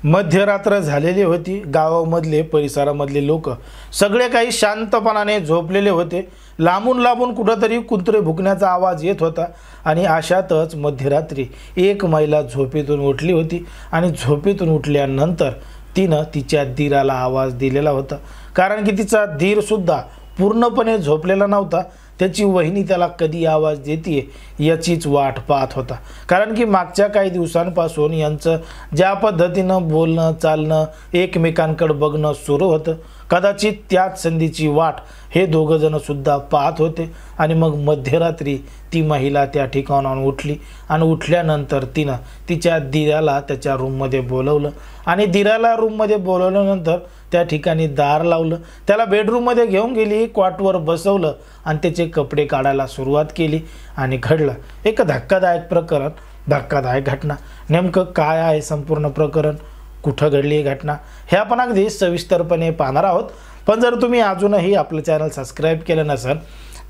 मध्यरात्र झालेली होती। गावामधले परिसरामधले लोक सगळे काही शांतपणाने झोपलेले होते। लांबून लांबून कुठेतरी कुत्रे भुकण्याचा आवाज येत होता आणि अशातच मध्यरात्री एक महिला झोपेतून उठली होती आणि झोपेतून उठल्यानंतर तिनं तिच्या दीराला आवाज दिलेला होता, कारण की तिचा दीर सुद्धा पूर्णपणे झोपलेला नव्हता। त्याची वहिनी त्याला कधी आवाज देते याचीच वाट पाहत होता, कारण की मागच्या काही दिवसांपासून यांचं ज्या पद्धतीनं बोलणं चालणं एकमेकांकडे बघणं सुरू होतं, कदाचित त्याच संधीची वाट हे दोघं जण सुद्धा पाहत होते। आणि मग मध्यरात्री ती महिला त्या ठिकाणाहून उठली आणि उठल्यानंतर तिनं तिच्या दीराला त्याच्या रूममध्ये बोलवलं आणि दीराला रूममध्ये बोलवल्यानंतर त्या ठिकाणी दार लावलं, त्याला बेडरूममध्ये घेऊन गेली, कॉटवर बसवलं आणि त्याचे कपडे काढायला सुरुवात केली आणि घडलं एक धक्कादायक प्रकरण, धक्कादायक घटना। नेमकं काय आहे संपूर्ण प्रकरण, कुठं घडली ही घटना, हे आपण अगदी सविस्तरपणे पाहणार आहोत। पण जर तुम्ही अजूनही आपलं चॅनल सबस्क्राईब केलं नसेल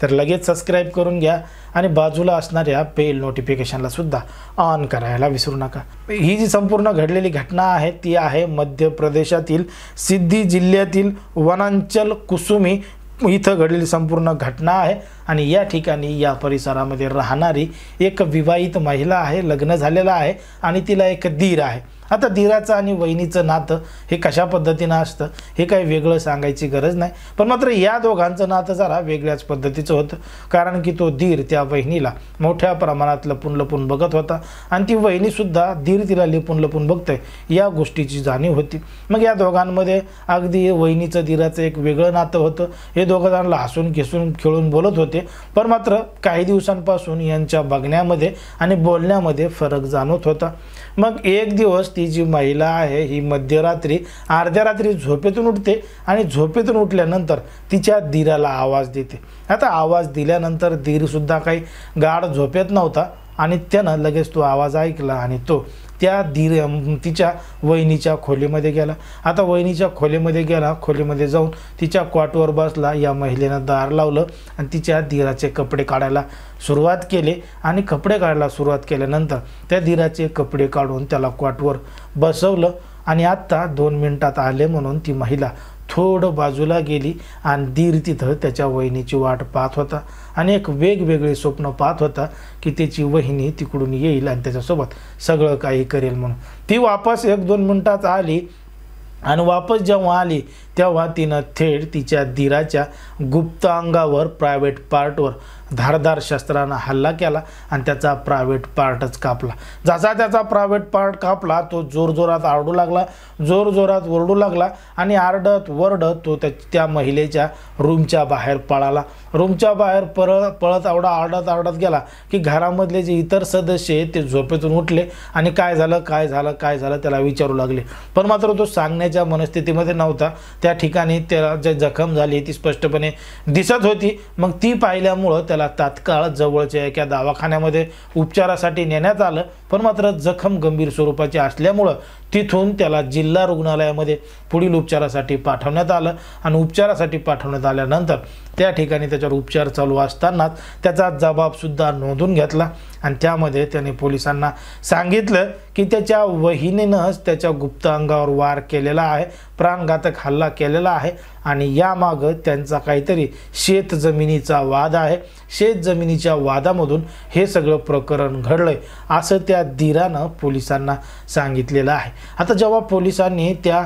तर लगेच सबस्क्राईब करून घ्या आणि बाजूला असणाऱ्या बेल नोटिफिकेशनला सुद्धा ऑन करायला विसरू नका। ही जी संपूर्ण घडलेली घटना आहे ती आहे मध्य प्रदेशातील सिद्धी जिल्ह्यातील वनांचल कुसुमी इथं घडलेली संपूर्ण घटना आहे। आणि या ठिकाणी या परिसरामध्ये राहणारी एक विवाहित महिला आहे, लग्न झालेलं आहे आणि तिला एक दीर आहे। आता दीराचं आणि वहिनीचं नातं हे कशा पद्धतीनं असतं हे काही वेगळं सांगायची गरज नाही, पण मात्र या दोघांचं नातं जरा वेगळ्याच पद्धतीचं होतं, कारण की तो दीर त्या वहिनीला मोठ्या प्रमाणात लपून लपून बघत होता आणि ती वहिनीसुद्धा दीर तिला लपून लपून बघतंय या गोष्टीची जाणीव होती। मग या दोघांमध्ये अगदी वहिनीचं दीराचं एक वेगळं नातं होतं। हे दोघं जणांना हसून खेसून खेळून बोलत होते, पण मात्र काही दिवसांपासून यांच्या बघण्यामध्ये आणि बोलण्यामध्ये फरक जाणवत होता। मग एक दिवस ती जी महिला आहे ही मध्यरात्री अर्ध्या रात्री झोपेतून उठते आणि झोपेतून उठल्यानंतर तिच्या दीराला आवाज देते। आता आवाज दिल्यानंतर दीरसुद्धा काही गाढ झोपेत नव्हता आणि त्यानं लगेच तो आवाज ऐकला आणि तो त्या तिच्या वहिनीच्या खोलीमध्ये गेला। आता वहिनीच्या खोलीमध्ये गेला, खोलीमध्ये जाऊन तिच्या कॉटवर बसला। या महिलेनं दार लावलं आणि तिच्या दीराचे कपडे काढायला सुरुवात केली आणि कपडे काढायला सुरुवात केल्यानंतर त्या दीराचे कपडे काढून त्याला कॉटवर बसवलं आणि आत्ता 2 मिनिटात आले म्हणून ती महिला थोडं बाजूला गेली आणि दीर तिथं त्याच्या वहिनीची वाट पाहत होता आणि एक वेगवेगळे स्वप्न पाहत होता की त्याची वहिनी तिकडून येईल आणि त्याच्यासोबत सगळं काही करेल म्हणून। ती वापस 1-2 मिनिटात आली आणि वापस जेव्हा आली तेव्हा तिनं थेट तिच्या दीराच्या गुप्त अंगावर प्रायव्हेट पार्टवर धारदार शस्त्रानं हल्ला केला आणि त्याचा प्रायव्हेट पार्टच कापला। जसा त्याचा प्रायव्हेट पार्ट कापला तो जोरजोरात आरडू लागला, जोरजोरात ओरडू लागला आणि आरडत वरडत तो त्या महिलेच्या रूमच्या बाहेर पळाला। रूमच्या बाहेर पळत एवढा आरडत गेला की घरामधले जे इतर सदस्य आहेत ते झोपेतून उठले आणि काय झालं त्याला विचारू लागले, पण मात्र तो सांगण्याच्या मनस्थितीमध्ये नव्हता। त्या ठिकाणी त्याला जे जखम झाली ती स्पष्टपणे दिसत होती। मग ती पाहिल्यामुळं त्याला तात्काळ जवळच्या एका दवाखान्यामध्ये उपचारासाठी नेण्यात आलं, पण मात्र जखम गंभीर स्वरूपाची असल्यामुळं तिथून त्याला जिल्हा रुग्णालयामध्ये पुढील उपचारासाठी पाठवण्यात आलं आणि उपचारासाठी पाठवण्यात आल्यानंतर त्या ठिकाणी त्याच्यावर उपचार चालू असतानाच त्याचा जबाबसुद्धा नोंदवून घेतला आणि त्यामध्ये त्याने पोलिसांना सांगितलं की त्याच्या वहिनीनंच त्याच्या गुप्त अंगावर वार केलेला आहे, प्राणघातक हल्ला केलेला आहे आणि यामागं त्यांचा काहीतरी शेतजमिनीचा वाद आहे। शेतजमिनीच्या वादामधून हे सगळं प्रकरण घडलंय असं त्या दीरानं पोलिसांना सांगितलेलं आहे। आता जेव्हा पोलिसांनी त्या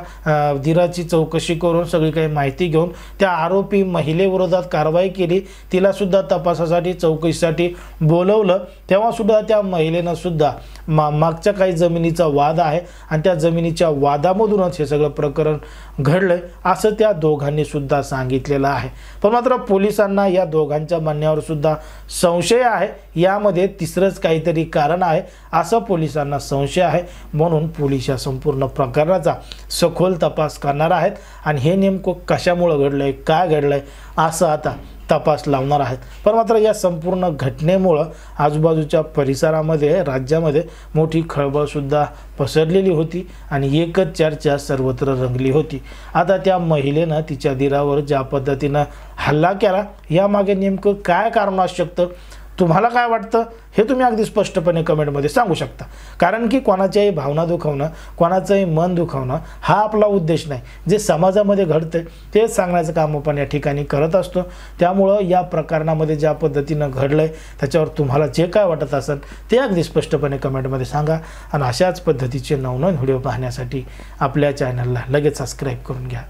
दीराची चौकशी करून सगळी काही माहिती घेऊन त्या आरोपी महिलेविरोधात कारवाई केली, तिला सुद्धा तपासासाठी चौकशीसाठी बोलवलं, तेव्हा सुद्धा त्या महिलेनं सुद्धा मागच्या काही जमिनीचा वाद आहे आणि त्या जमिनीच्या वादामधूनच हे सगळं प्रकरण घडलंय असं त्या दोघांनी सुद्धा सांगितलेलं आहे। पण मात्र पोलिसांना या दोघांच्या म्हणण्यावर सुद्धा संशय आहे, यामध्ये तिसरंच काहीतरी कारण आहे असं पोलिसांना संशय आहे। म्हणून पोलीस या संपूर्ण प्रकरणाचा सखोल तपास करणार आहेत आणि हे नेमकं कशामुळे घडलंय, काय घडलंय असं आता तपास लावणार आहेत। पण मात्र या संपूर्ण घटनेमुळे आजूबाजूच्या परिसरामध्ये राज्यामध्ये मोठी खळबळ सुद्धा पसरलेली होती आणि एकच चर्चा सर्वत्र रंगली होती। आता त्या महिलेनं तिच्या दीरावर ज्या पद्धतीनं हल्ला केला यामागे नेमकं काय कारण असू शकतं, तुम्हाला काय वाटतं हे तुम्ही अगदी स्पष्टपणे कमेंटमध्ये सांगू शकता. कारण की कोणाच्याही भावना दुखवणं, कोणाचंही मन दुखवणं हा आपला उद्देश नाही. जे समाजामध्ये घडतं तेच सांगण्याचं काम आपण या ठिकाणी करत असतो. त्यामुळं या प्रकरणामध्ये ज्या पद्धतीनं घडलं आहे त्याच्यावर तुम्हाला जे काय वाटत असेल ते अगदी स्पष्टपणे कमेंटमध्ये सांगा. आणि अशाच पद्धतीचे नवनवीन व्हिडिओ पाहण्यासाठी आपल्या चॅनलला लगेच सबस्क्राईब करून घ्या.